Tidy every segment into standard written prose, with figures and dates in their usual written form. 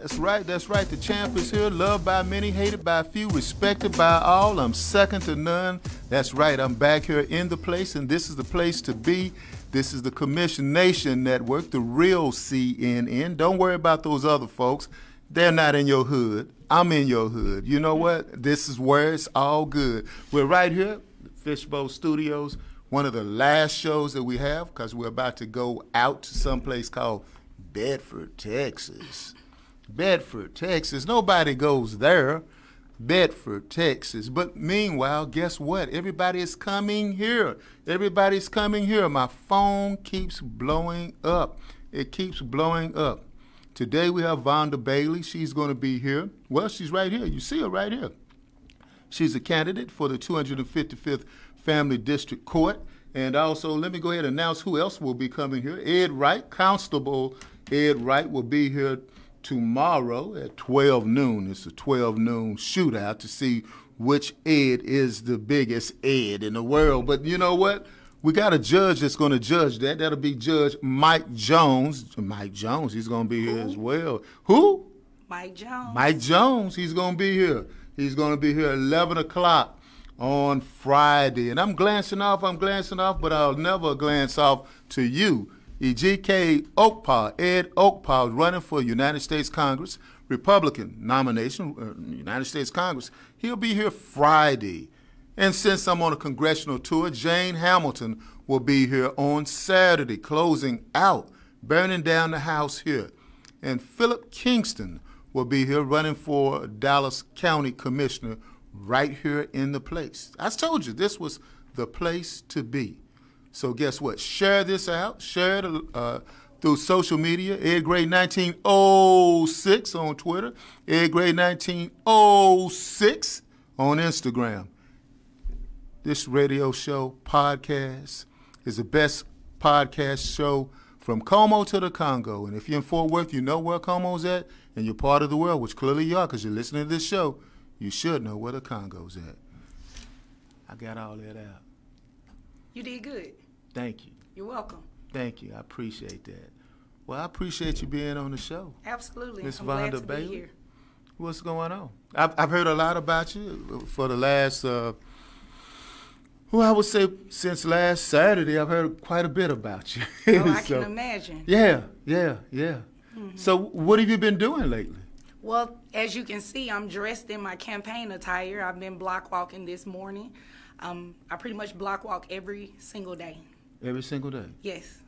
That's right, that's right. The champ is here, loved by many, hated by few, respected by all. I'm second to none. That's right, I'm back here in the place, and this is the place to be. This is the Commission Nation Network, the real CNN. Don't worry about those other folks. They're not in your hood. I'm in your hood. You know what? This is where it's all good. We're right here, Fishbowl Studios, one of the last shows that we have, because we're about to go out to someplace called Bedford, Texas. Bedford, Texas. Nobody goes there. Bedford, Texas. But meanwhile, guess what? Everybody is coming here. Everybody's coming here. My phone keeps blowing up. It keeps blowing up. Today we have Vonda Bailey. She's going to be here. Well, she's right here. You see her right here. She's a candidate for the 255th Family District Court. And also, let me go ahead and announce who else will be coming here. Ed Wright, Constable Ed Wright will be here tomorrow at 12 noon. It's a 12 noon shootout to see which Ed is the biggest Ed in the world. But you know what? We got a judge that's going to judge that. That'll be Judge Mike Jones. Mike Jones, he's going to be here as well. Who? Mike Jones. Mike Jones, he's going to be here. He's going to be here at 11 o'clock on Friday. And I'm glancing off, but I'll never glance off to you. E.G.K. Oakpaw, Ed Oakpaw, is running for United States Congress, Republican nomination, United States Congress. He'll be here Friday. And since I'm on a congressional tour, Jane Hamilton will be here on Saturday, closing out, burning down the house here. And Philip Kingston will be here running for Dallas County Commissioner right here in the place. I told you this was the place to be. So guess what? Share this out. Share it through social media. Ed Gray 1906 on Twitter. Ed Gray 1906 on Instagram. This radio show podcast is the best podcast show from Como to the Congo. And if you're in Fort Worth, you know where Como's at, and you're part of the world, which clearly you are because you're listening to this show, you should know where the Congo's at. I got all that out. You did good. Thank you. You're welcome. Thank you. I appreciate that. Well, I appreciate you being on the show. Absolutely. Miss I'm glad Vonda to Bailey. be here. What's going on? I've heard a lot about you for the last, I would say since last Saturday, I've heard quite a bit about you. Oh, I can imagine. Yeah. Mm-hmm. So what have you been doing lately? Well, as you can see, I'm dressed in my campaign attire. I've been block walking this morning. I pretty much block walk every single day. Every single day? Yes.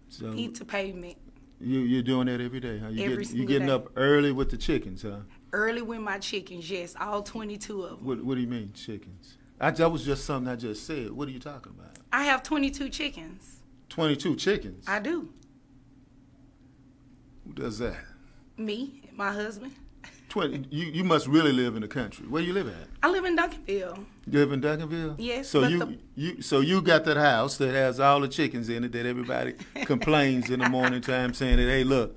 So Feet to pavement. You're doing that every day, huh? You're getting day. up early with the chickens, huh? Early with my chickens, yes. All 22 of them. What do you mean, chickens? That was just something I just said. What are you talking about? I have 22 chickens. 22 chickens? I do. Who does that? Me and my husband. 20. You must really live in the country. Where you live at? I live in Duncanville. You live in Duncanville? Yes. So you got that house that has all the chickens in it that everybody complains in the morning time saying that, hey, look,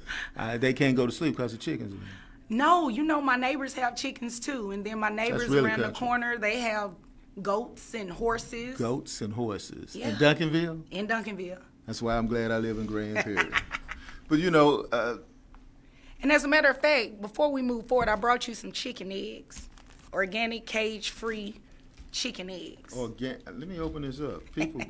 they can't go to sleep because the chickens are in. No, my neighbors have chickens too, and then my neighbors really around country. the corner, they have goats and horses. Goats and horses. Yeah. In Duncanville? In Duncanville. That's why I'm glad I live in Grand Prairie. But and as a matter of fact, before we move forward, I brought you some chicken eggs. Organic, cage-free chicken eggs. Let me open this up. People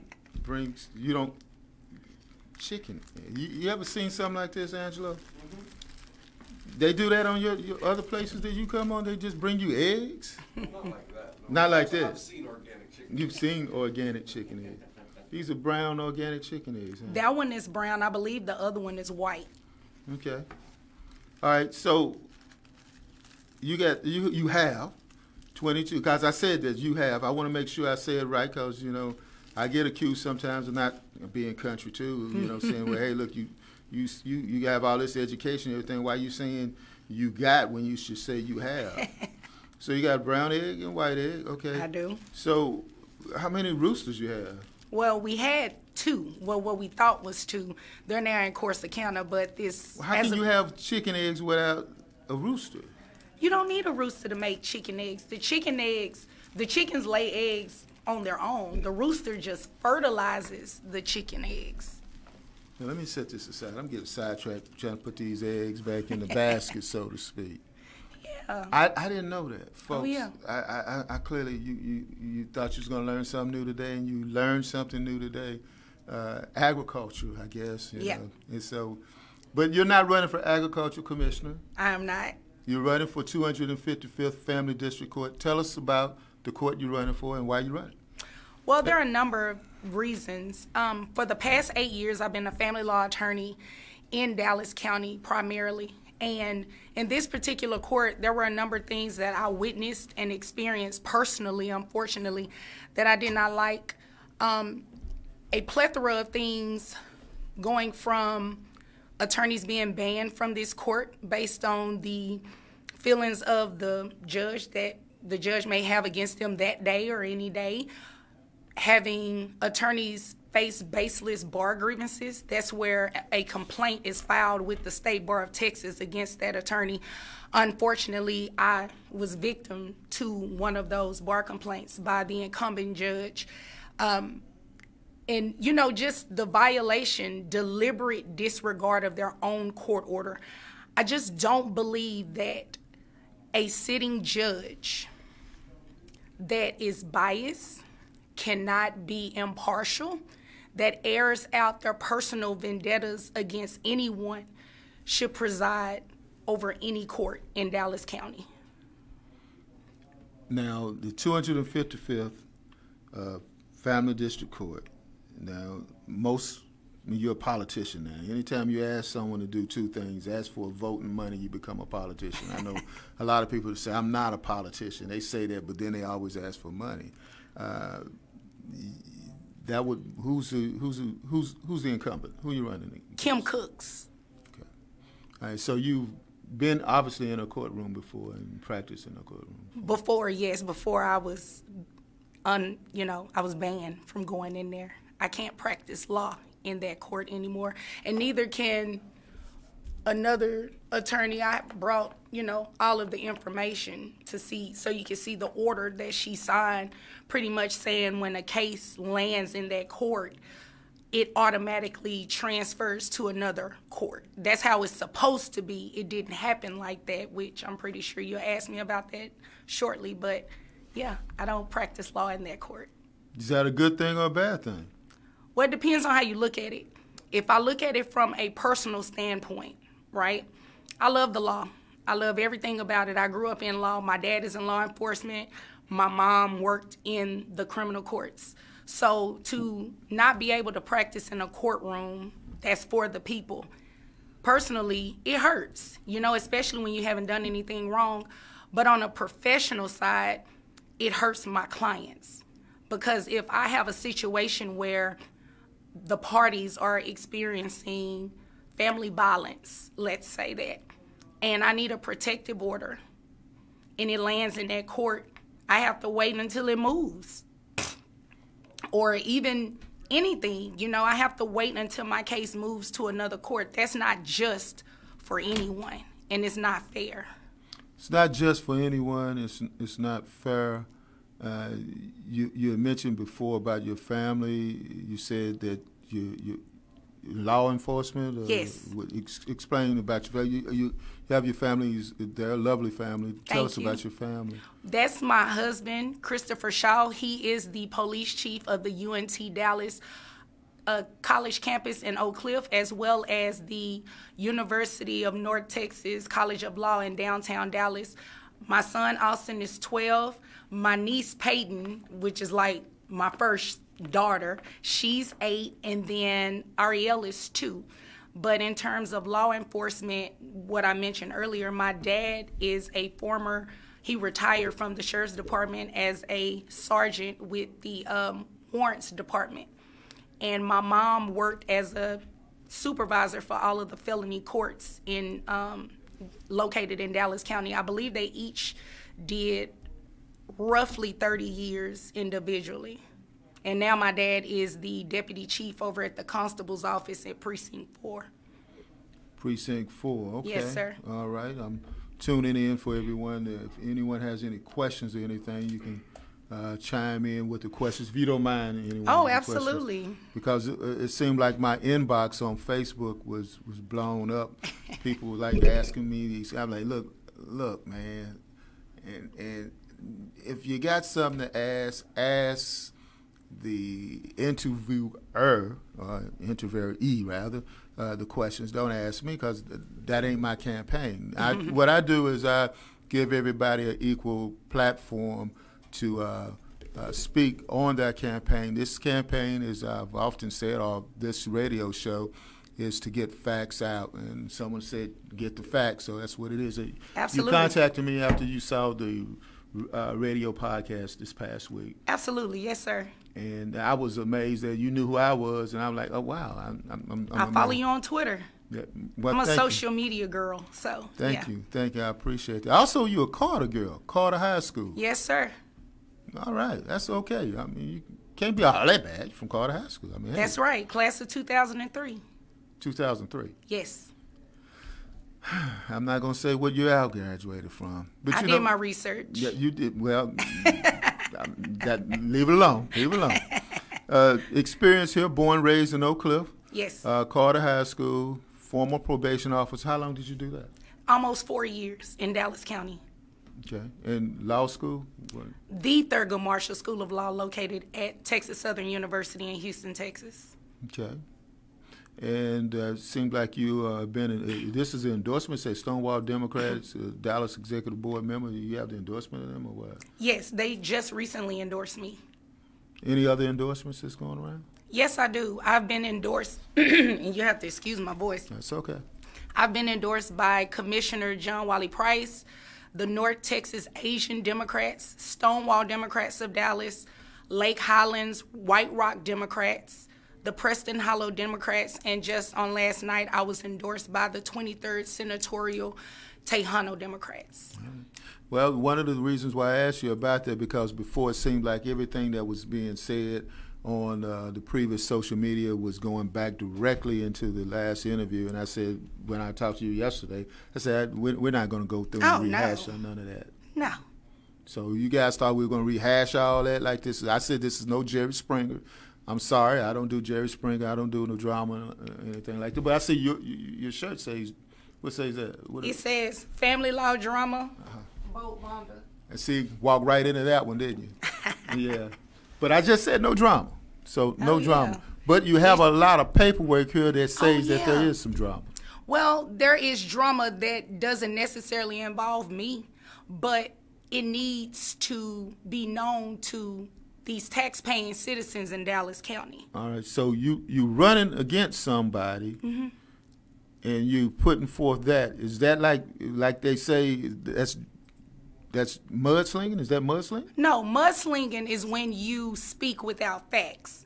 chicken. You ever seen something like this, Angelo? Mm-hmm. They do that on your other places that you come on? They just bring you eggs? Not like that. No. Not like that? I've seen organic chicken. You've seen organic chicken eggs. These are brown organic chicken eggs. Huh? That one is brown. I believe the other one is white. Okay. All right, so you have 22, because I said that you have. I want to make sure I say it right because, I get accused sometimes of not being country too, saying, well, hey, look, you have all this education and everything. Why are you saying you got when you should say you have? So you got brown egg and white egg, okay. I do. So how many roosters you have? Well, we had 2. Well, what we thought was 2. They're now in Corsicana, but this... How can you have chicken eggs without a rooster? You don't need a rooster to make chicken eggs. The chickens lay eggs on their own. The rooster just fertilizes the chicken eggs. Now, let me set this aside. I'm getting sidetracked trying to put these eggs back in the basket, so to speak. Yeah. I didn't know that, folks. Oh, yeah. I clearly, you thought you was going to learn something new today, and you learned something new today. Agriculture, I guess. You Yeah. know. And so, but you're not running for agricultural commissioner. I am not. You're running for 255th Family District Court. Tell us about the court you're running for and why you're running. Well, there are a number of reasons. For the past 8 years, I've been a family law attorney in Dallas County primarily. And in this particular court, there were a number of things that I witnessed and experienced personally, unfortunately, that I did not like. A plethora of things going from attorneys being banned from this court based on the feelings of the judge that the judge may have against them that day or any day. Having attorneys face baseless bar grievances, that's where a complaint is filed with the State Bar of Texas against that attorney. Unfortunately, I was victim to one of those bar complaints by the incumbent judge. And, you know, just the violation, deliberate disregard of their own court order. I just don't believe that a sitting judge that is biased, cannot be impartial, that airs out their personal vendettas against anyone should preside over any court in Dallas County. Now, the 255th Family District Court. Now, when you're a politician now, anytime you ask someone to do two things, ask for a vote and money, you become a politician. I know a lot of people say, I'm not a politician. They say that, but then they always ask for money. Who's the incumbent? Who are you running? Kim Cooks. Okay. All right, so you've been obviously in a courtroom before and practiced in a courtroom. Before, yes, before I was, I was banned from going in there. I can't practice law in that court anymore, and neither can another attorney. I brought, all of the information to see, so you can see the order that she signed, pretty much saying when a case lands in that court, it automatically transfers to another court. That's how it's supposed to be. It didn't happen like that, which I'm pretty sure you'll ask me about that shortly, but yeah, I don't practice law in that court. Is that a good thing or a bad thing? Well, it depends on how you look at it. If I look at it from a personal standpoint, right, I love the law. I love everything about it. I grew up in law. My dad is in law enforcement. My mom worked in the criminal courts. So to not be able to practice in a courtroom that's for the people, personally, it hurts, especially when you haven't done anything wrong. But on a professional side, it hurts my clients. Because if I have a situation where the parties are experiencing family violence, let's say that, and I need a protective order, and it lands in that court, I have to wait until it moves. Or even anything, I have to wait until my case moves to another court. That's not just for anyone, and it's not fair. It's not just for anyone. It's not fair. You mentioned before about your family. You said that you law enforcement. Yes. Explain about your family. You have your family. They're a lovely family. Tell us about your family. That's my husband, Christopher Shaw. He is the police chief of the UNT Dallas college campus in Oak Cliff, as well as the University of North Texas College of Law in downtown Dallas. My son, Austin, is 12. My niece, Peyton, which is like my first daughter, she's 8, and then Ariel is 2. But in terms of law enforcement, what I mentioned earlier, my dad is he retired from the Sheriff's Department as a sergeant with the Warrants Department. And my mom worked as a supervisor for all of the felony courts located in Dallas County. I believe they each did roughly 30 years individually. And now my dad is the deputy chief over at the constable's office at Precinct 4. Precinct 4, okay. Yes, sir. All right, I'm tuning in for everyone. If anyone has any questions or anything, you can chime in with the questions, if you don't mind. Anyone Oh, with the questions. absolutely. Because it seemed like my inbox on Facebook was blown up. People were like asking me these. I'm like, look, man, and if you got something to ask the interviewer, interviewee rather, the questions. Don't ask me, because that ain't my campaign. What I do is I give everybody an equal platform to speak on their campaign. This campaign, as I've often said, or this radio show, is to get facts out. And someone said, get the facts, so that's what it is. Absolutely. You contacted me after you saw the radio podcast this past week. Absolutely, yes, sir. And I was amazed that you knew who I was, and I'm like, oh, wow. I follow you on Twitter. Yeah, well, I'm a social media girl, so Thank you. I appreciate that. Also, you're a Carter girl, Carter High School. Yes, sir. All right, that's okay. I mean, you can't be all that bad from Carter High School. I mean, hey, That's right, class of 2003. 2003. Yes. I'm not going to say what you out graduated from. But I you did know, my research. Yeah, you did. Well, leave it alone. Leave it alone. Experience here, born, raised in Oak Cliff. Yes. Carter High School, former probation officer. How long did you do that? Almost 4 years in Dallas County. Okay. And law school? What? The Thurgood Marshall School of Law, located at Texas Southern University in Houston, Texas. Okay. And it seemed like you been, this is an endorsement, say Stonewall Democrats, Dallas Executive Board member. Do you have the endorsement of them or what? Yes, they just recently endorsed me. Any other endorsements that's going around? Yes, I do. I've been endorsed, and you have to excuse my voice. That's okay. I've been endorsed by Commissioner John Wally Price, the North Texas Asian Democrats, Stonewall Democrats of Dallas, Lake Highlands White Rock Democrats, the Preston Hollow Democrats, and just on last night, I was endorsed by the 23rd Senatorial Tejano Democrats. Well, one of the reasons why I asked you about that, because before it seemed like everything that was being said on the previous social media was going back directly into the last interview. And I said, when I talked to you yesterday, I said, we're not going to go through and rehash on none of that. No. So you guys thought we were going to rehash all that like this? I said, this is no Jerry Springer. I'm sorry, I don't do Jerry Springer. I don't do no drama or anything like that. But I see your shirt says, what says that? It says family law drama, Boat Bonda. And see, walked right into that one, didn't you? Yeah. But I just said no drama. So no drama. Yeah. But you have a lot of paperwork here that says that there is some drama. Well, there is drama that doesn't necessarily involve me, but it needs to be known to these tax-paying citizens in Dallas County. All right. So you running against somebody, and you putting forth that. Is that like they say that's mudslinging? Is that mudslinging? No, mudslinging is when you speak without facts.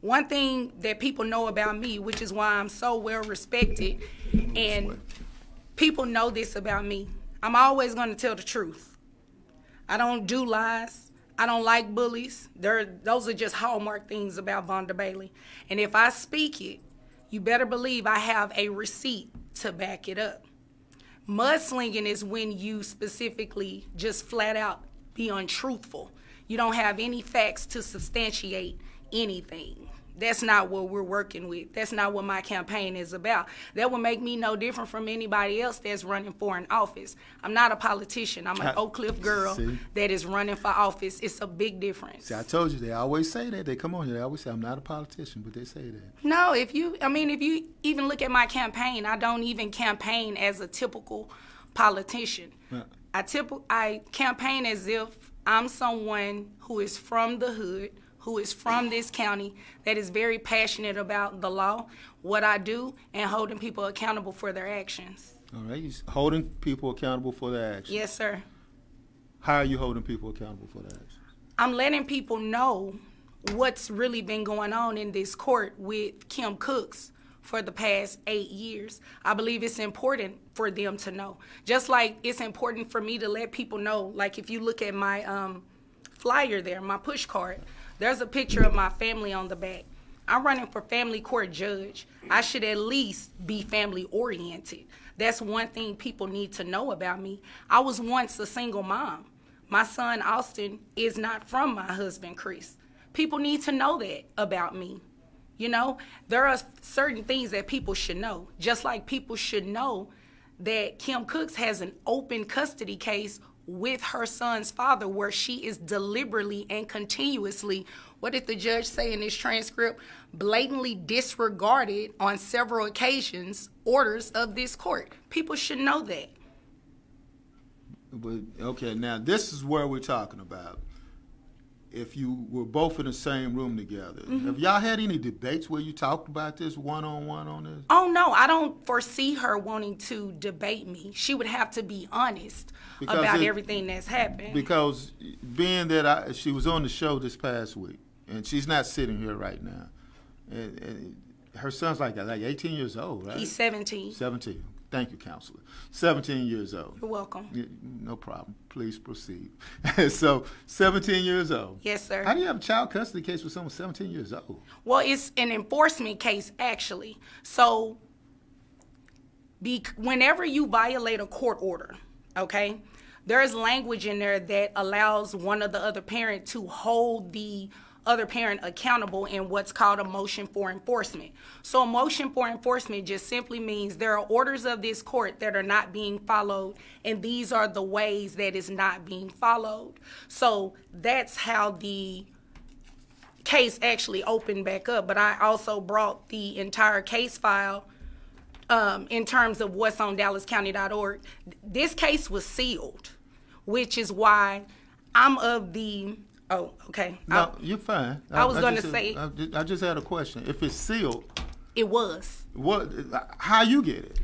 One thing that people know about me, which is why I'm so well respected, and people know this about me, I'm always going to tell the truth. I don't do lies. I don't like bullies. Those are just hallmark things about Vonda Bailey. And if I speak it, you better believe I have a receipt to back it up. Mudslinging is when you specifically just flat out be untruthful. You don't have any facts to substantiate anything. That's not what we're working with. That's not what my campaign is about. That would make me no different from anybody else that's running for an office. I'm not a politician. I'm an Oak Cliff girl that is running for office. It's a big difference. See, I told you, they always say that. They come on here, they always say, I'm not a politician, but they say that. No, if you even look at my campaign, I don't even campaign as a typical politician. I campaign as if I'm someone who is from the hood, who is from this county, that is very passionate about the law, what I do, and holding people accountable for their actions. All right, you're holding people accountable for their actions. Yes, sir. How are you holding people accountable for their actions? I'm letting people know what's really been going on in this court with Kim Cooks for the past 8 years. I believe it's important for them to know. Just like it's important for me to let people know, like if you look at my flyer there, my push card, there's a picture of my family on the back. I'm running for family court judge. I should at least be family oriented. That's one thing people need to know about me. I was once a single mom, My son Austin is not from my husband Chris. People need to know that about me. You know, there are certain things that people should know, just like people should know that Kim Cooks has an open custody case with her son's father where she is deliberately and continuously, what did the judge say in this transcript, blatantly disregarded on several occasions orders of this court. People should know that. But, okay, now this is where we're talking about. If you were both in the same room together, have y'all had any debates where you talked about this one-on-one on this? Oh, no, I don't foresee her wanting to debate me. She would have to be honest about everything that's happened. Because being that she was on the show this past week, and she's not sitting here right now, and her son's like 18 years old, right? He's 17. 17. Thank you, counselor. 17 years old. You're welcome. No problem. Please proceed. So, 17 years old. Yes, sir. How do you have a child custody case with someone 17 years old? Well, it's an enforcement case, actually. So, whenever you violate a court order, okay, there's language in there that allows one of the other parent to hold the other parent accountable in what's called a motion for enforcement. So a motion for enforcement just simply means there are orders of this court that are not being followed, and these are the ways that is not being followed. So that's how the case actually opened back up. But I also brought the entire case file in terms of what's on DallasCounty.org. This case was sealed, which is why I'm of the... Oh, okay. No, you're fine. I was going to say... I just had a question. If it's sealed... It was. What? How you get it?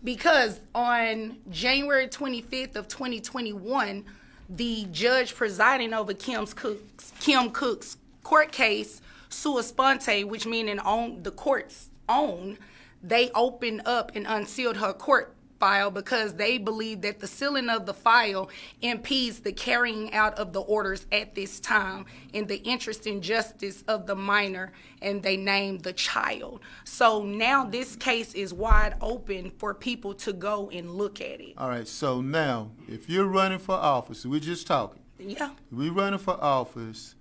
Because on January 25th of 2021, the judge presiding over Kim Cook's court case, sua sponte, which meaning on the court's own, they opened up and unsealed her court file because they believe that the sealing of the file impedes the carrying out of the orders at this time in the interest and justice of the minor, and they named the child. So now this case is wide open for people to go and look at it. All right, so now, if you're running for office, we're just talking. Yeah. We're running for office.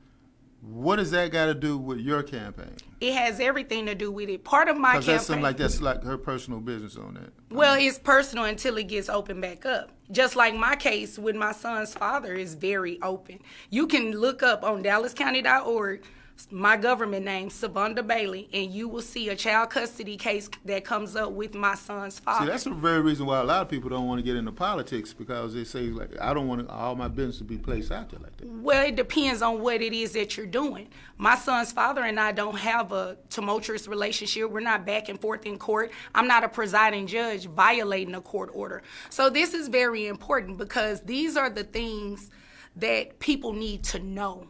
What does that got to do with your campaign? It has everything to do with it. Part of my campaign... Because that's like her personal business on that. Well, it's personal until it gets opened back up. Just like my case with my son's father is very open. You can look up on DallasCounty.org my government name, Savonda Bailey, and you will see a child custody case that comes up with my son's father. See, that's the very reason why a lot of people don't want to get into politics, because they say, like, I don't want all my business to be placed out there like that. Well, it depends on what it is that you're doing. My son's father and I don't have a tumultuous relationship. We're not back and forth in court. I'm not a presiding judge violating a court order. So this is very important, because these are the things that people need to know.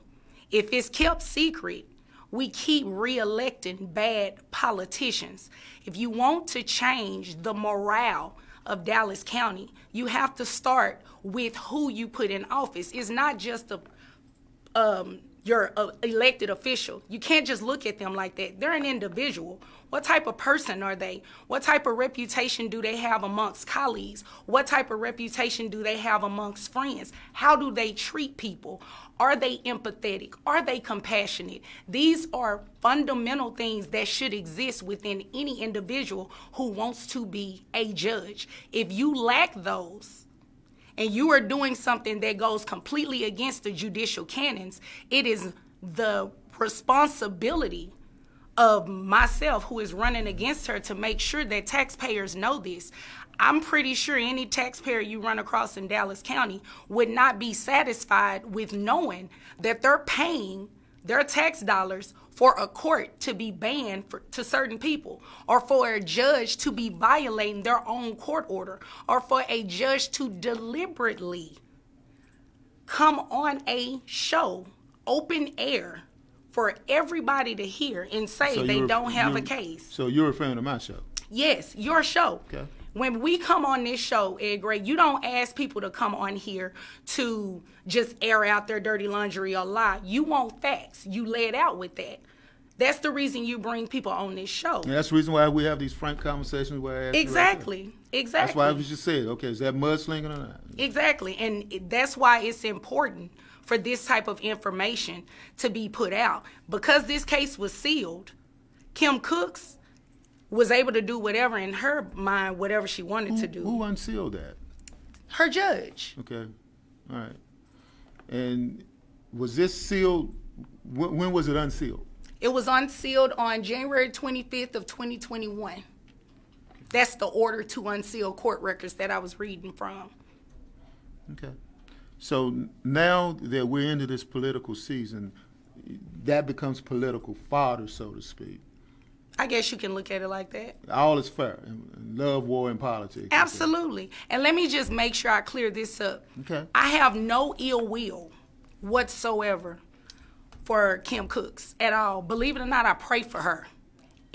If it's kept secret, we keep re-electing bad politicians. If you want to change the morale of Dallas County, you have to start with who you put in office. It's not just your elected official. You can't just look at them like that. They're an individual. What type of person are they? What type of reputation do they have amongst colleagues? What type of reputation do they have amongst friends? How do they treat people? Are they empathetic? Are they compassionate? These are fundamental things that should exist within any individual who wants to be a judge. If you lack those, and you are doing something that goes completely against the judicial canons, it is the responsibility of myself, who is running against her, to make sure that taxpayers know this. I'm pretty sure any taxpayer you run across in Dallas County would not be satisfied with knowing that they're paying their tax dollars for a court to be banned to certain people, or for a judge to be violating their own court order, or for a judge to deliberately come on a show, open air, for everybody to hear and say so they don't have a case. So you're referring to my show? Yes, your show. Okay. When we come on this show, Ed Gray, you don't ask people to come on here to just air out their dirty laundry or lie. You want facts. You lay it out with that. That's the reason you bring people on this show. And that's the reason why we have these frank conversations where I ask you Exactly. Exactly. That's why I was just saying, okay, is that mudslinging or not? Exactly. And that's why it's important for this type of information to be put out. Because this case was sealed, Kim Cooks was able to do whatever in her mind, whatever she wanted to do. Who unsealed that? Her judge. Okay. All right. And was this sealed, when was it unsealed? It was unsealed on January 25th of 2021. That's the order to unseal court records that I was reading from. Okay. So now that we're into this political season, that becomes political fodder, so to speak. I guess you can look at it like that. All is fair. Love, war, and politics. Absolutely. And let me just make sure I clear this up. Okay. I have no ill will whatsoever for Kim Cooks at all. Believe it or not, I pray for her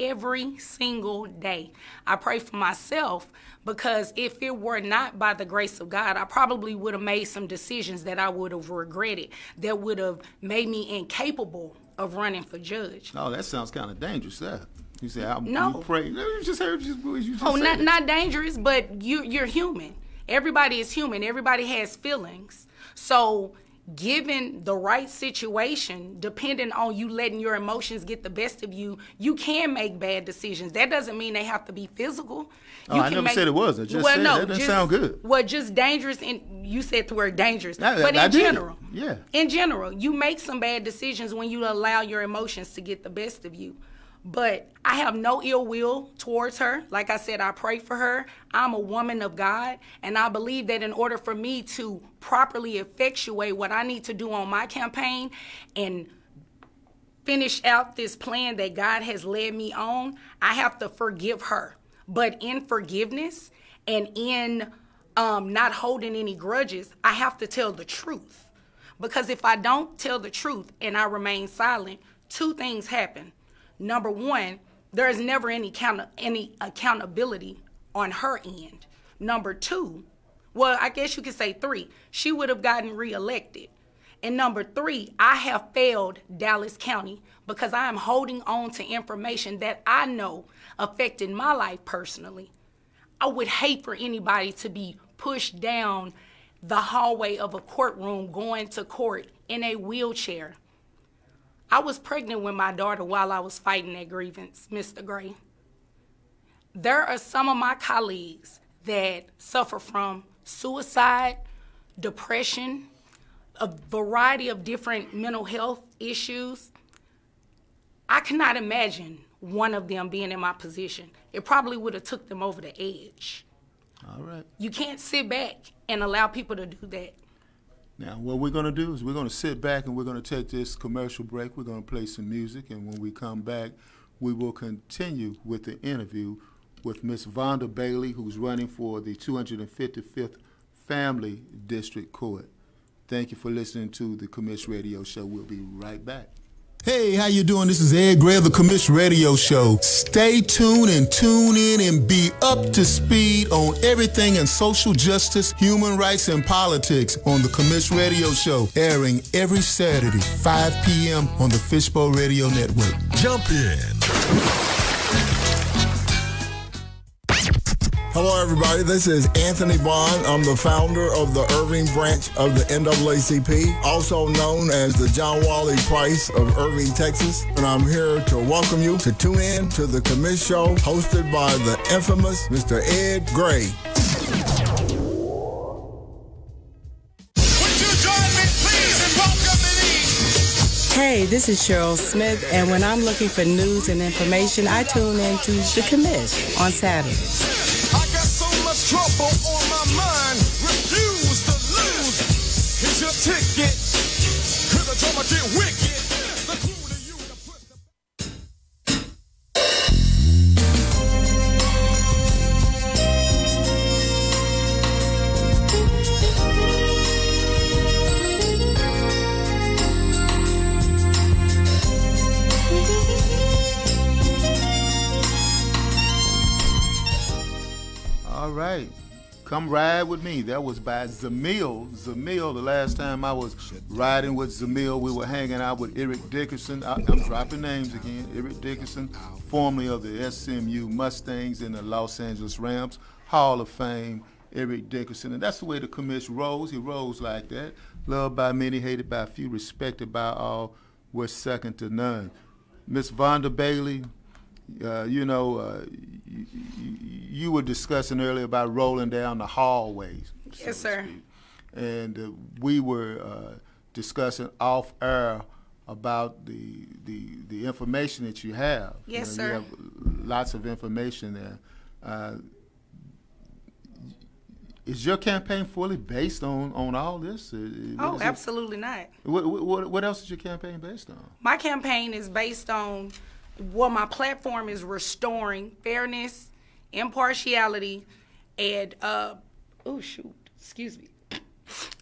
every single day. I pray for myself because if it were not by the grace of God, I probably would have made some decisions that I would have regretted, that would have made me incapable of running for judge. Oh, that sounds kind of dangerous, that. You say, No. you pray. You just heard you just Oh, said not dangerous, but you're human. Everybody is human. Everybody has feelings. So given the right situation, depending on you letting your emotions get the best of you, you can make bad decisions. That doesn't mean they have to be physical. Oh, I never said it was. I just said that doesn't sound good. Well, just dangerous, and you said the word dangerous. I but in did. general, Yeah. in general, you make some bad decisions when you allow your emotions to get the best of you. But I have no ill will towards her. Like I said, I pray for her. I'm a woman of God, and I believe that in order for me to properly effectuate what I need to do on my campaign and finish out this plan that God has led me on, I have to forgive her. But in forgiveness and in not holding any grudges, I have to tell the truth. Because if I don't tell the truth and I remain silent, two things happen. Number one, there is never any accountability on her end. Number two, well, I guess you could say three, she would have gotten reelected. And number three, I have failed Dallas County because I am holding on to information that I know affected my life personally. I would hate for anybody to be pushed down the hallway of a courtroom going to court in a wheelchair. I was pregnant with my daughter while I was fighting that grievance, Mr. Gray. There are some of my colleagues that suffer from suicide, depression, a variety of different mental health issues. I cannot imagine one of them being in my position. It probably would have took them over the edge. All right. You can't sit back and allow people to do that. Now, what we're going to do is we're going to sit back and we're going to take this commercial break. We're going to play some music, and when we come back, we will continue with the interview with Miss Vonda Bailey, who's running for the 255th Family District Court. Thank you for listening to the Commish Radio Show. We'll be right back. Hey, how you doing? This is Ed Gray of the Commish Radio Show. Stay tuned and tune in and be up to speed on everything in social justice, human rights, and politics on the Commish Radio Show, airing every Saturday, 5 p.m. on the Fishbowl Radio Network. Jump in. Hello, everybody. This is Anthony Bond. I'm the founder of the Irving branch of the NAACP, also known as the John Wally Price of Irving, Texas. And I'm here to welcome you to tune in to the Commish Show, hosted by the infamous Mr. Ed Gray. Hey, this is Cheryl Smith, and when I'm looking for news and information, I tune into The Commish on Saturdays. I got so much trouble on my mind, refuse to lose. Here's your ticket, 'cause I told me get wicked. The clue to you to put the... All right. Come Ride With Me. That was by Zamil. Zamil, the last time I was riding with Zamil, we were hanging out with Eric Dickerson. I'm dropping names again. Eric Dickerson, formerly of the SMU Mustangs and the Los Angeles Rams, Hall of Fame, Eric Dickerson. And that's the way the commission rolls. He rolls like that. Loved by many, hated by few, respected by all. We're second to none. Miss Vonda Bailey, you were discussing earlier about rolling down the hallways. Yes, sir. And we were discussing off air about the information that you have. Yes, You sir. have lots of information there. Is your campaign fully based on all this? Oh, absolutely not. What else is your campaign based on? My campaign is based on, well, my platform is restoring fairness, impartiality, and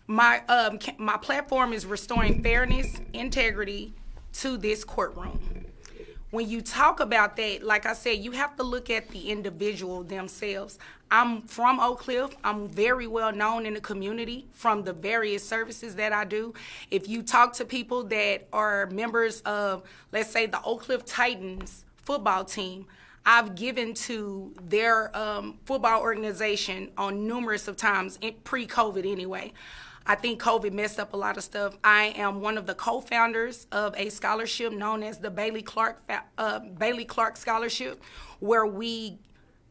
My platform is restoring fairness, integrity to this courtroom. When you talk about that, like I said, you have to look at the individual themselves. I'm from Oak Cliff. I'm very well known in the community from the various services that I do. If you talk to people that are members of, let's say, the Oak Cliff Titans football team, I've given to their football organization on numerous of times, pre-COVID anyway. I think COVID messed up a lot of stuff. I am one of the co-founders of a scholarship known as the Bailey Clark Scholarship, where we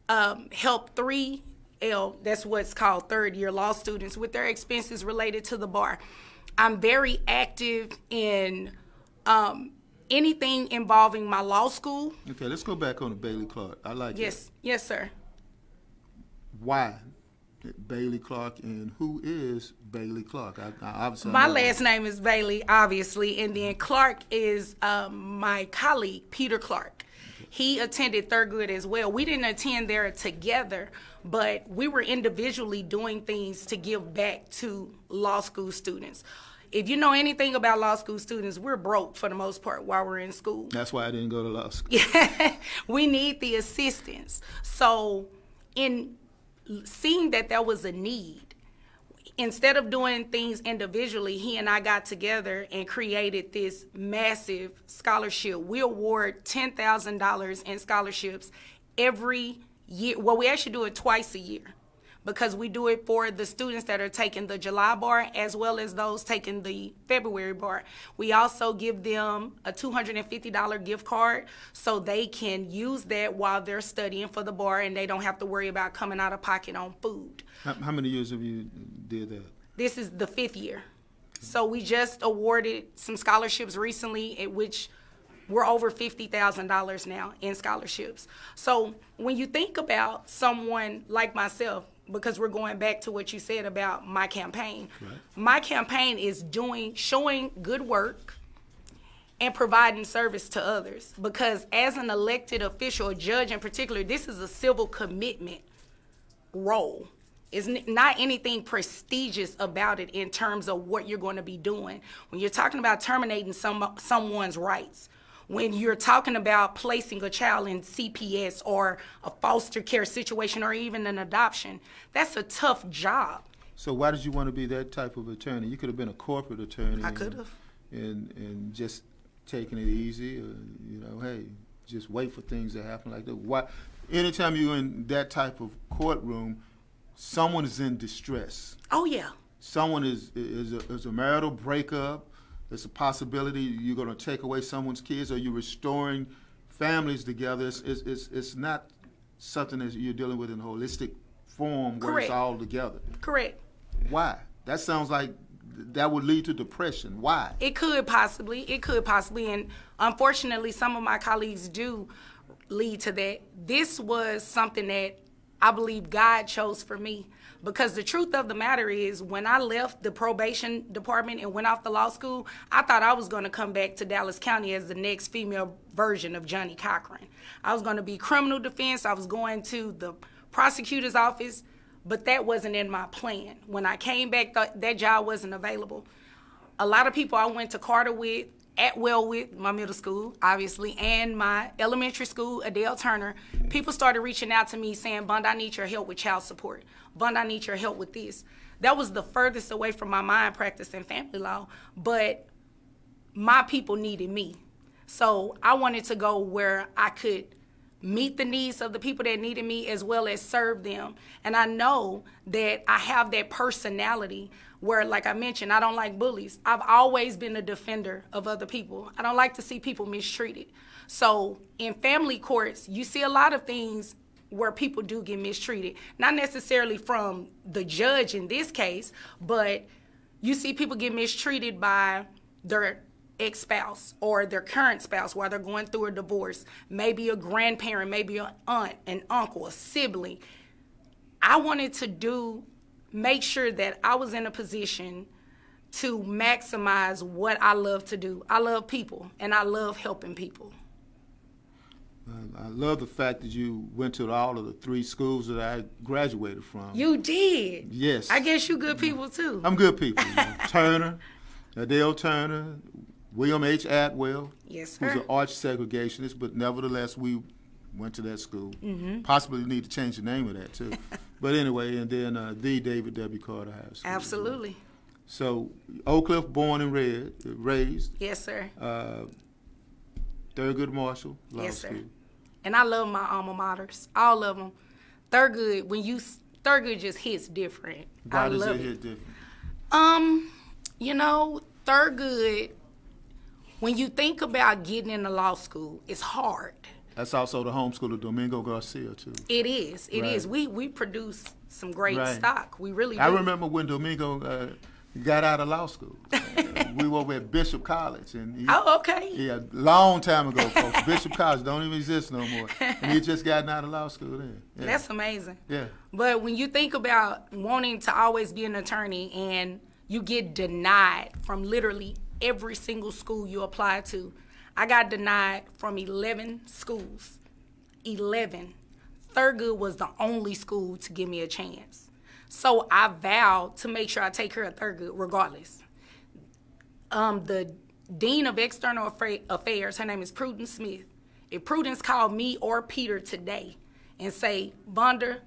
help 3L, that's what's called third-year law students, with their expenses related to the bar. I'm very active in anything involving my law school. Okay, let's go back on the Bailey Clark. I like it. Yes, sir. Why Bailey Clark, and who is Bailey Clark? I obviously My last name is Bailey, obviously, and then Clark is my colleague, Peter Clark. He attended Thurgood as well. We didn't attend there together, but we were individually doing things to give back to law school students. If you know anything about law school students, we're broke for the most part while we're in school. That's why I didn't go to law school. We need the assistance. So in seeing that there was a need, instead of doing things individually, he and I got together and created this massive scholarship. We award $10,000 in scholarships every year. Well, we actually do it twice a year, because we do it for the students that are taking the July bar as well as those taking the February bar. We also give them a $250 gift card so they can use that while they're studying for the bar and they don't have to worry about coming out of pocket on food. How many years have you did that? This is the 5th year. So we just awarded some scholarships recently, at which we're over $50,000 now in scholarships. So when you think about someone like myself, because we're going back to what you said about my campaign. Right. My campaign is showing good work and providing service to others. Because as an elected official, a judge in particular, this is a civil commitment role. It's not anything prestigious about it in terms of what you're going to be doing. When you're talking about terminating someone's rights, when you're talking about placing a child in CPS or a foster care situation or even an adoption, that's a tough job. So why did you want to be that type of attorney? You could have been a corporate attorney. I could have. And just taking it easy, or, hey, just wait for things to happen like that. Why? Anytime you're in that type of courtroom, someone is in distress. Oh, yeah. Someone is a marital breakup. There's a possibility you're going to take away someone's kids, or you're restoring families together. It's not something that you're dealing with in a holistic form where it's all together. Correct. Why? That sounds like that would lead to depression. Why? It could possibly, and unfortunately some of my colleagues do lead to that. This was something that I believe God chose for me. Because the truth of the matter is, when I left the probation department and went off to law school, I thought I was going to come back to Dallas County as the next female version of Johnny Cochran. I was going to be criminal defense. I was going to the prosecutor's office, but that wasn't in my plan. When I came back, that job wasn't available. A lot of people I went to Carter with at Wellwood, my middle school, obviously, and my elementary school, Adele Turner, people started reaching out to me saying, Bond, I need your help with child support. Bond, I need your help with this. That was the furthest away from my mind practicing family law, but my people needed me. So I wanted to go where I could meet the needs of the people that needed me as well as serve them. And I know that I have that personality where, like I mentioned, I don't like bullies. I've always been a defender of other people. I don't like to see people mistreated. So in family courts, you see a lot of things where people do get mistreated. Not necessarily from the judge in this case, but you see people get mistreated by their ex-spouse or their current spouse while they're going through a divorce, maybe a grandparent, maybe an aunt, an uncle, a sibling. I wanted to make sure that I was in a position to maximize what I love to do. I love people, and I love helping people. I love the fact that you went to all of the 3 schools that I graduated from. You did? Yes. I guess you good people, too. I'm good people. Turner, Adele Turner, William H. Atwell, Yes, sir. who's an arch segregationist, but nevertheless, we went to that school. Possibly need to change the name of that, too. But anyway, and then the David W. Carter High School. Absolutely. So, Oak Cliff, born and raised. Yes, sir. Thurgood Marshall Law Yes, sir. School. And I love my alma maters, all of them. Thurgood just hits different. Why I does love it it. hit different? Thurgood, when you think about getting into law school, it's hard. That's also the home school of Domingo Garcia, too. It is. It Right. is. We produce some great Right. stock. We really do. I remember when Domingo got out of law school. We were at Bishop College. And Oh, okay. Yeah, long time ago, folks. Bishop College don't even exist no more. And he just gotten out of law school then. Yeah. That's amazing. Yeah. But when you think about wanting to always be an attorney and you get denied from literally every single school you apply to, I got denied from 11 schools. 11. Thurgood was the only school to give me a chance. So I vowed to make sure I take care of Thurgood regardless. The Dean of External Affairs, her name is Prudence Smith. If Prudence called me or Peter today and say, Vonda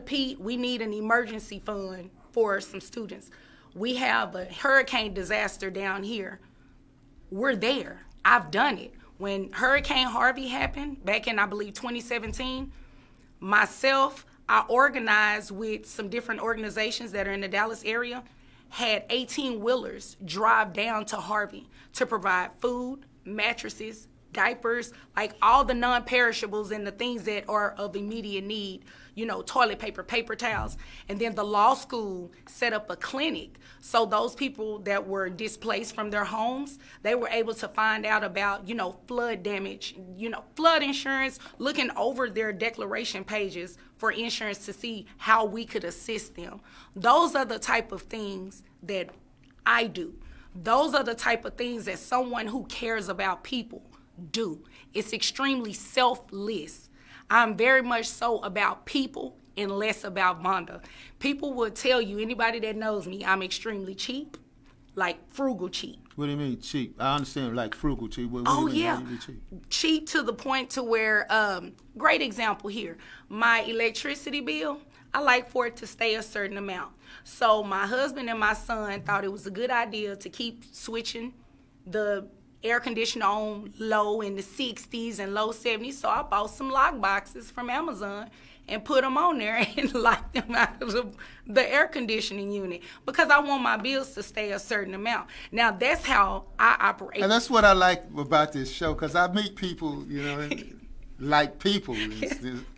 Pete, we need an emergency fund for some students. We have a hurricane disaster down here. We're there. I've done it. When Hurricane Harvey happened back in, I believe, 2017, myself, I organized with some different organizations that are in the Dallas area, had 18-wheelers drive down to Harvey to provide food, mattresses, diapers, like all the non-perishables and the things that are of immediate need, toilet paper, paper towels. And then the law school set up a clinic. So those people that were displaced from their homes, they were able to find out about, flood damage, flood insurance, looking over their declaration pages for insurance to see how we could assist them. Those are the type of things that I do. Those are the type of things that someone who cares about people do. It's extremely selfless. I'm very much so about people and less about Vonda. People will tell you, anybody that knows me, I'm extremely cheap, like frugal cheap. What do you mean cheap? I understand like frugal cheap. What Oh, do you mean? yeah. How do you mean cheap? Cheap to the point to where, great example here, my electricity bill, I like for it to stay a certain amount. So my husband and my son thought it was a good idea to keep switching the air conditioner on low in the 60s and low 70s. So I bought some lock boxes from Amazon and put them on there and locked them out of the air conditioning unit because I want my bills to stay a certain amount. Now, that's how I operate. And that's what I like about this show, because I meet people, like people.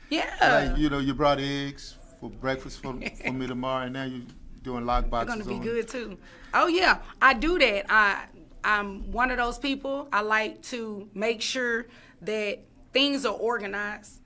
Yeah. Like, you brought eggs for breakfast for me tomorrow, and now you're doing lock boxes. They're going to be good, too. Oh, yeah. I do that. I'm one of those people. I like to make sure that things are organized.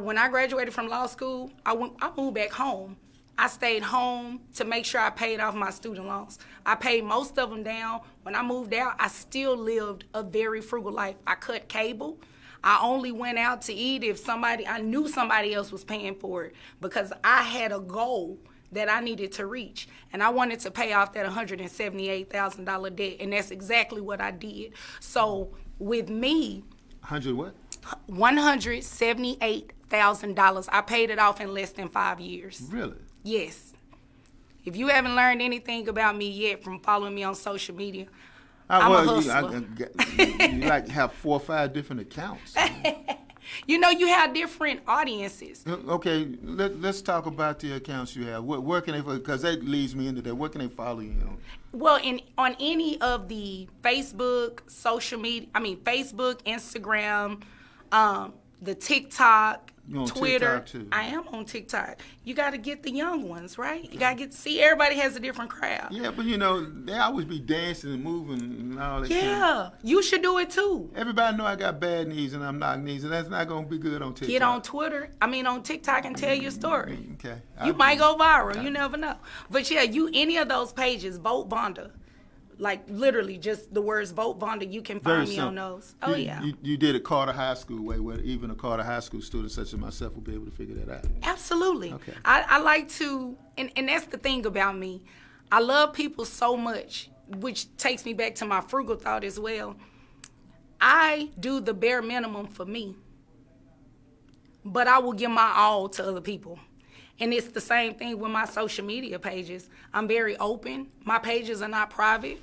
When I graduated from law school, I moved back home. I stayed home to make sure I paid off my student loans. I paid most of them down. When I moved out, I still lived a very frugal life. I cut cable. I only went out to eat if I knew somebody else was paying for it, because I had a goal that I needed to reach. And I wanted to pay off that $178,000 debt, and that's exactly what I did. So with me, 100 what? $178,000. I paid it off in less than 5 years. Really? Yes. If you haven't learned anything about me yet from following me on social media, I'm a hustler. You like have 4 or 5 different accounts. You know, you have different audiences. Okay, let's talk about the accounts you have. Where can they, because that leads me into that, where can they follow you on? Well, on any of the Facebook, social media, Facebook, Instagram, the TikTok, You on Twitter. TikTok too? I am on TikTok. You got to get the young ones, right? You got to see, everybody has a different crowd. Yeah, but you know, they always be dancing and moving and all that. Yeah, you should do it too. Everybody know I got bad knees and I'm knock knees, and that's not going to be good on TikTok. Get on on TikTok and tell your story. Okay. You might go viral. You never know. But yeah, any of those pages, Vote Vonda. Like literally just the words Vote Vonda, you can find me on those. Oh, yeah. You did it Carter High School way, where even a Carter High School student such as myself will be able to figure that out. Absolutely. Okay. I like to, and that's the thing about me. I love people so much, which takes me back to my frugal thought as well. I do the bare minimum for me, but I will give my all to other people. And it's the same thing with my social media pages. I'm very open. My pages are not private.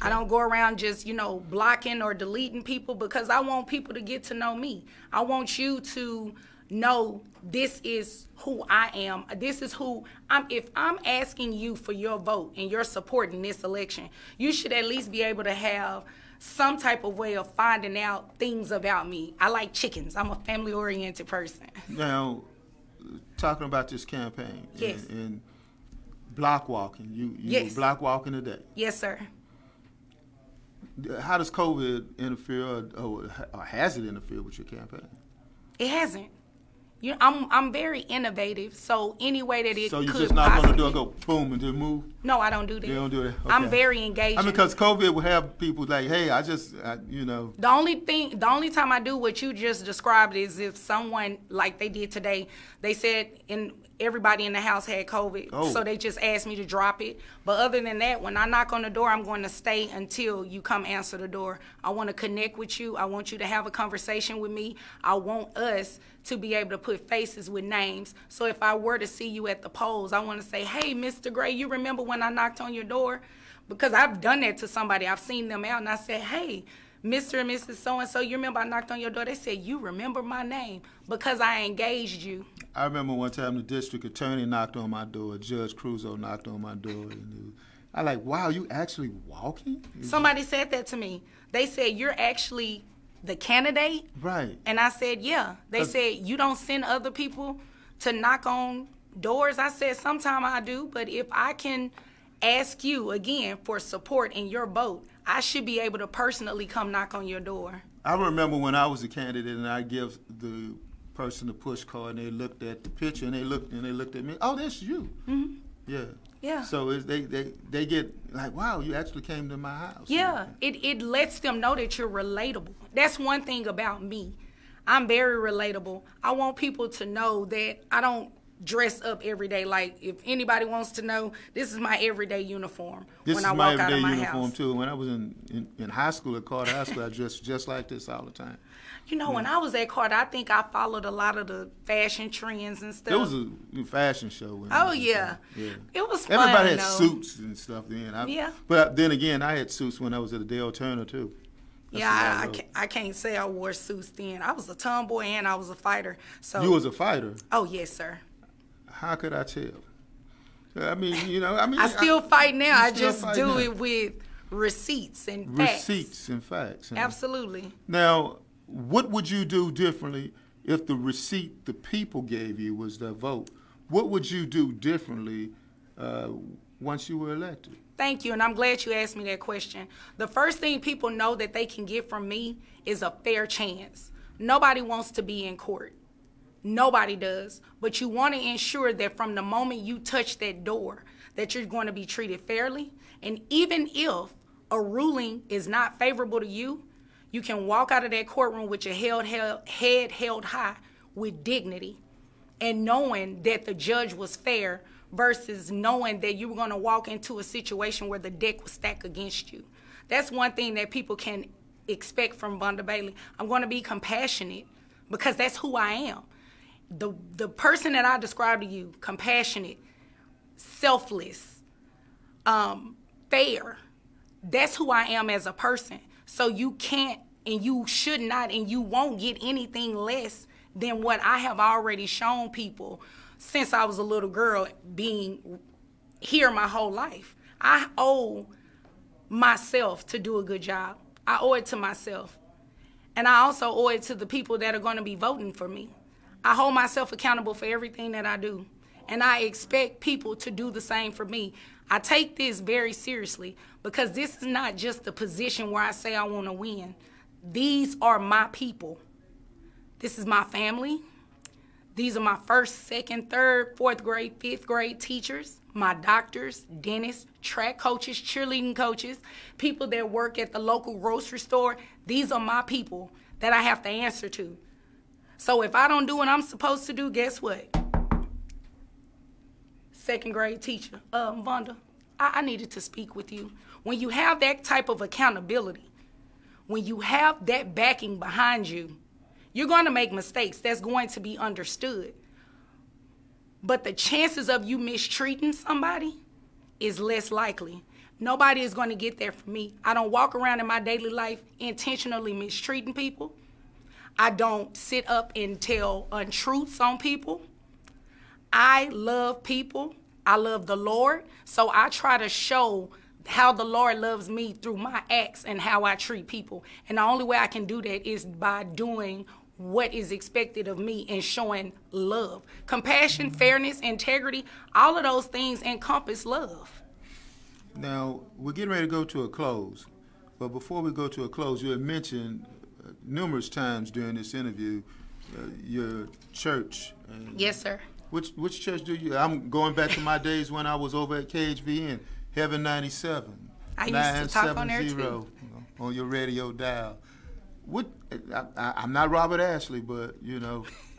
I don't go around just, blocking or deleting people, because I want people to get to know me. I want you to know this is who I am. This is who I'm. If I'm asking you for your vote and your support in this election, you should at least be able to have some type of way of finding out things about me. I like chickens. I'm a family-oriented person. Now, talking about this campaign, yes, and block walking, you yes, were block walking today. Yes, sir. How does COVID interfere, or has it interfered with your campaign? It hasn't. I'm very innovative, so any way that it could. So you're just not going to do it, go boom and just move? No, I don't do that. You don't do that? Okay. I'm very engaged. Because COVID will have people like, hey, The only time I do what you just described is if someone, like they did today, they said everybody in the house had COVID, so they just asked me to drop it. But other than that, when I knock on the door, I'm going to stay until you come answer the door. I want to connect with you. I want you to have a conversation with me. I want us to be able to put faces with names. So if I were to see you at the polls, I want to say, hey, Mr. Gray, you remember when I knocked on your door? Because I've done that to somebody. I've seen them out and I said, hey, Mr. and Mrs. So-and-so, you remember I knocked on your door? They said, you remember my name because I engaged you. I remember one time the district attorney knocked on my door. Judge Cruzo knocked on my door. And I like, wow, you actually walking? Somebody said that to me. They said, you're actually the candidate? Right. And I said, yeah. They said, you don't send other people to knock on doors? I said, sometime I do, but if I can ask you, again, for support in your vote, I should be able to personally come knock on your door. I remember when I was a candidate and I give the person the push card and they looked at the picture and they looked at me. Oh, that's you. Mm-hmm. Yeah. Yeah. So they get like, wow, you actually came to my house. Yeah. It lets them know that you're relatable. That's one thing about me. I'm very relatable. I want people to know that I don't dress up every day. Like, if anybody wants to know, this is my everyday uniform when I walk out of my house. This is my everyday uniform, too. When I was in high school, at Carter High School, I dressed just like this all the time. When I was at Carter, I think I followed a lot of the fashion trends and stuff. It was a fashion show. Yeah. It was fun, everybody had suits and stuff then. Yeah. But then again, I had suits when I was at the Dale Turner, too. I can't say I wore suits then. I was a tomboy and I was a fighter. So you was a fighter? Oh, yes, sir. How could I tell? I still fight now. I just do it with receipts and facts. Receipts and facts. Huh? Absolutely. Now, what would you do differently if the receipt the people gave you was their vote? What would you do differently once you were elected? Thank you, and I'm glad you asked me that question. The first thing people know that they can get from me is a fair chance. Nobody wants to be in court. Nobody does. But you want to ensure that from the moment you touch that door, that you're going to be treated fairly. And even if a ruling is not favorable to you, you can walk out of that courtroom with your head held high with dignity and knowing that the judge was fair versus knowing that you were going to walk into a situation where the deck was stacked against you. That's one thing that people can expect from Vonda Bailey. I'm going to be compassionate because that's who I am. The person that I described to you, compassionate, selfless, fair, that's who I am as a person. So you can't and you should not and you won't get anything less than what I have already shown people since I was a little girl, being here my whole life. I owe myself to do a good job. I owe it to myself. And I also owe it to the people that are going to be voting for me. I hold myself accountable for everything that I do. And I expect people to do the same for me. I take this very seriously because this is not just the position where I say I want to win. These are my people. This is my family. These are my first, second, third, fourth grade, fifth grade teachers, my doctors, dentists, track coaches, cheerleading coaches, people that work at the local grocery store. These are my people that I have to answer to. So if I don't do what I'm supposed to do, guess what? Second grade teacher, Vonda, I needed to speak with you. When you have that type of accountability, when you have that backing behind you, you're going to make mistakes. That's going to be understood. But the chances of you mistreating somebody is less likely. Nobody is going to get there for me. I don't walk around in my daily life intentionally mistreating people. I don't sit up and tell untruths on people. I love people. I love the Lord. So I try to show how the Lord loves me through my acts and how I treat people. And the only way I can do that is by doing what is expected of me and showing love. Compassion, fairness, integrity, all of those things encompass love. Now, we're getting ready to go to a close. But before we go to a close, you had mentioned numerous times during this interview your church. Yes, sir. Which church do you? I'm going back to my days when I was over at KHVN, Heaven 97. I used to talk on there too. On your radio dial. I'm not Robert Ashley, but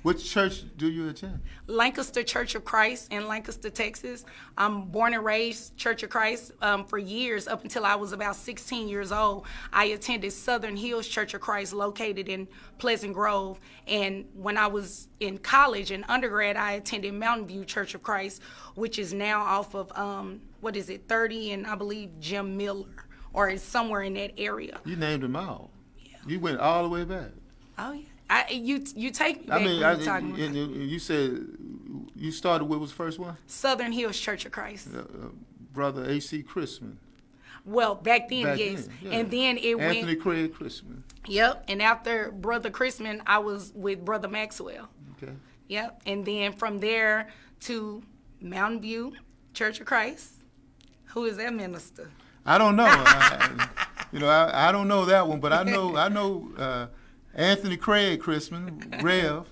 which church do you attend? Lancaster Church of Christ in Lancaster, Texas. I'm born and raised Church of Christ for years, up until I was about 16 years old. I attended Southern Hills Church of Christ, located in Pleasant Grove. And when I was in college and undergrad, I attended Mountain View Church of Christ, which is now off of, 30 and I believe Jim Miller, or is somewhere in that area. You named them all. Yeah. You went all the way back. Oh, yeah. You take me back. You said you started with was the first one? Southern Hills Church of Christ. Brother A.C. Chrisman. Well, back then, yes. Then, yeah. And then it went... Anthony Craig Chrisman. Yep. And after Brother Chrisman, I was with Brother Maxwell. Okay. Yep. And then from there to Mountain View Church of Christ. Who is that minister? I don't know. I don't know that one, but I know Anthony Craig Chrisman, Rev.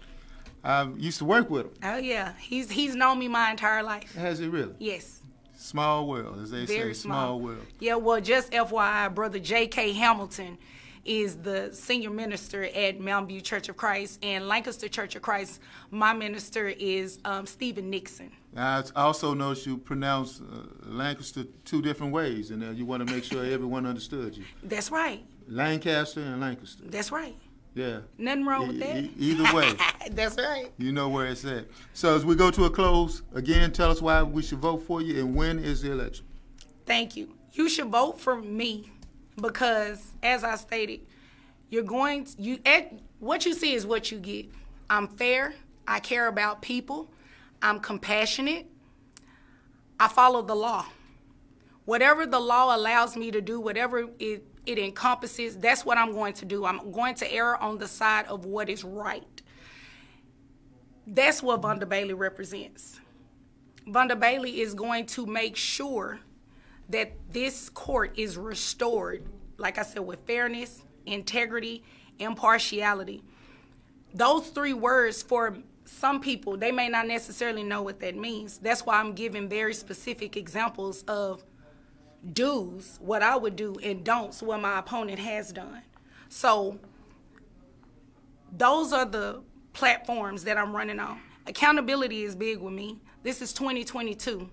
I used to work with him. Oh, yeah. He's known me my entire life. Has he really? Yes. Small world, as they Very say, small world. Yeah, well, just FYI, Brother J.K. Hamilton is the senior minister at Mountain View Church of Christ, and Lancaster Church of Christ, my minister is Stephen Nixon. I also noticed you pronounce Lancaster two different ways, and you want to make sure everyone understood you. That's right. Lancaster and Lancaster. That's right. Yeah. Nothing wrong with that. Either way. That's right. You know where it's at. So as we go to a close, again, tell us why we should vote for you and when is the election. Thank you. You should vote for me because, as I stated, what you see is what you get. I'm fair. I care about people. I'm compassionate. I follow the law. Whatever the law allows me to do, whatever it encompasses, that's what I'm going to do. I'm going to err on the side of what is right. That's what Vonda Bailey represents. Vonda Bailey is going to make sure that this court is restored, like I said, with fairness, integrity, impartiality. Those three words, for some people, they may not necessarily know what that means. That's why I'm giving very specific examples of do's, what I would do, and don'ts, what my opponent has done. So those are the platforms that I'm running on. Accountability is big with me. This is 2022.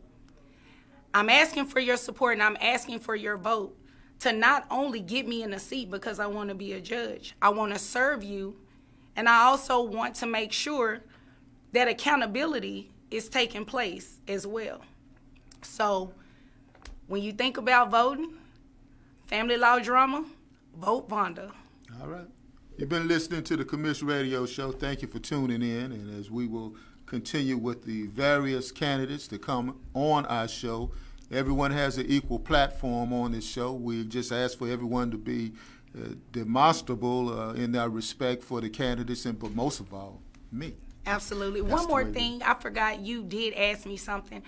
I'm asking for your support and I'm asking for your vote to not only get me in a seat because I want to be a judge. I want to serve you, and I also want to make sure that accountability is taking place as well. So when you think about voting, family law drama, vote Vonda. All right. You've been listening to the Commish Radio Show. Thank you for tuning in. And as we will continue with the various candidates that come on our show, everyone has an equal platform on this show. We just ask for everyone to be demonstrable in their respect for the candidates, and but most of all, me. Absolutely. That's One more thing, I forgot, you did ask me something.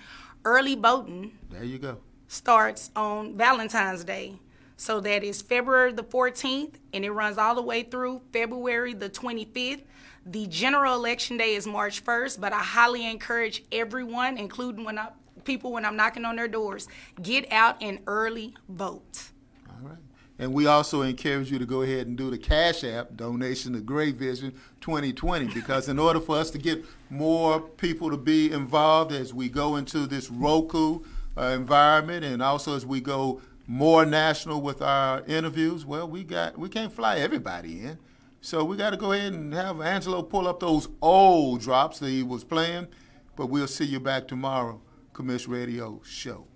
Early voting. There you go. Starts on Valentine's Day. So that is February the 14th, and it runs all the way through February the 25th. The general election day is March 1st, but I highly encourage everyone, including when I'm knocking on their doors, get out and early vote. All right. And we also encourage you to go ahead and do the Cash App donation to Great Vision 2020, because in order for us to get more people to be involved as we go into this Roku environment, and also as we go more national with our interviews, well, we can't fly everybody in. So we got to go ahead and have Angelo pull up those old drops that he was playing. But we'll see you back tomorrow, Commish Radio Show.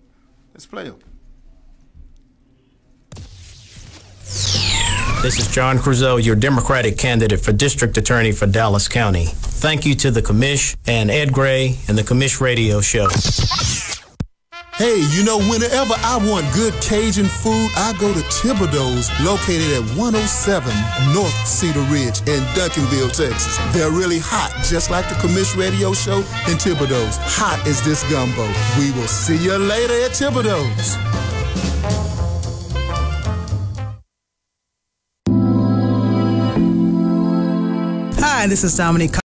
Let's play them. This is John Creuzot, your Democratic candidate for District Attorney for Dallas County. Thank you to the Commish and Ed Gray and the Commish Radio Show. Hey, you know, whenever I want good Cajun food, I go to Thibodeau's, located at 107 North Cedar Ridge in Duncanville, Texas. They're really hot, just like the Commish Radio Show in Thibodeau's. Hot as this gumbo. We will see you later at Thibodeau's. Hi, this is Dominique